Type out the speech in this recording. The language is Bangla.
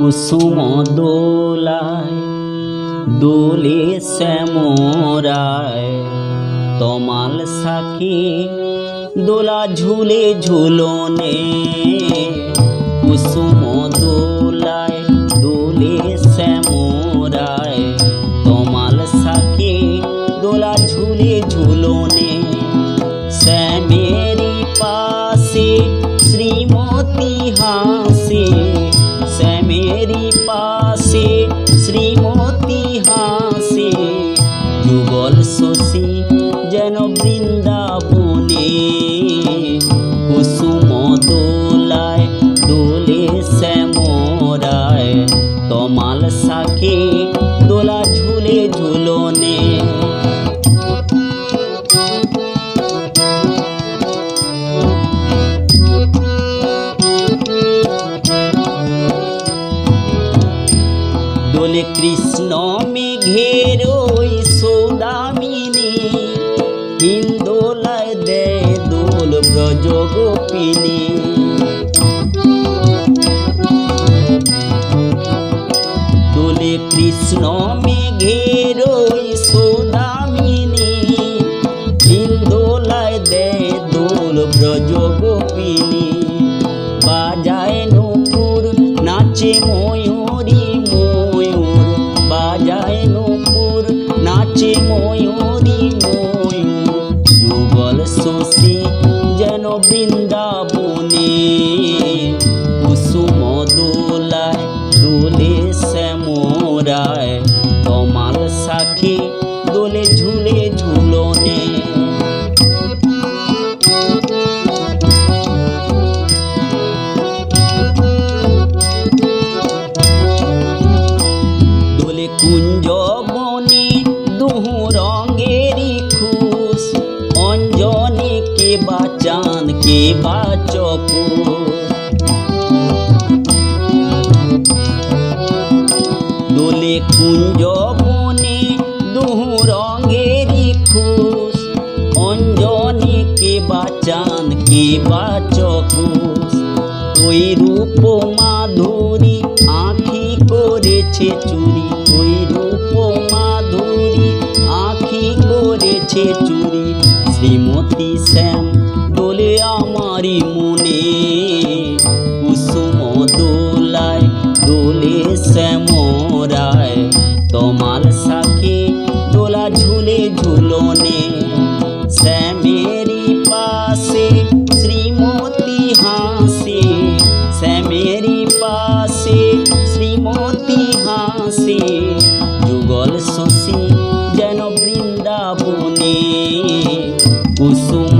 কুসুম দোলায় দোলে শ্যামরায় তমাল সাখী দোলা ঝুলে ঝুলনে। কুসুম দোলায় দোলে শ্যামরায় তমাল সাখী দোলা ঝুলে ঝুলনে। শ্যামেরি পাশে শ্রীমতী হাসে, শ্যামেরি পাশে শ্রীমতী হাসে। যুগল শশী যেন বৃন্দাবনে। কুসুম দোলায় দোলে শ্যামরায় তমাল সাখী দোলা ঝুলে ঝুলনে। দোলে কৃষ্ণ মেঘের ওই সৌদামিনী, হিন্দোলায় দেয় দোল ব্রজ গোপিনী। দোলে কৃষ্ণ মেঘের ওই সৌদামিনী, হিন্দোলায় দেয় দোল ব্রজ গোপিনী। বাজায় নূপুর নাচে ময়ূরী ময়ূর, বাজায় নূপুর নাচে ময়ূরী ময়ূর। যুগল শশী যেন বৃন্দাবনে। কুসুম দোলায় দোলে শ্যামরায় তমাল সাখী দোলে ঝুলে ঝুলনে। দোলে কুঞ্জ বনে দুহু রঙেরি খুশ, অঞ্জনে কে বা চাঁদ কে বা চকোর। দোলে কুঞ্জ বনে দুহু রঙেরি খুশ, অঞ্জনে কে বা চাঁদ কে বা চকোর। ওই রূপ মাধুরী আঁখি করেছে চুরি, ওই রূপ মাধুরী আঁখি করেছে চুরি। শ্রীমতী শ্যাম দোলে আমারি মনে। কুসুম দোলায় দোলে শ্যামরায় তমাল সাখী দোলা ঝুলে ঝুলনে। শ্যামেরি পাশে শ্রীমতী হাসে, শ্যামেরি পাশে শ্রীমতী হাসে। যুগল শশী যেন বৃন্দাবনে। কুসুম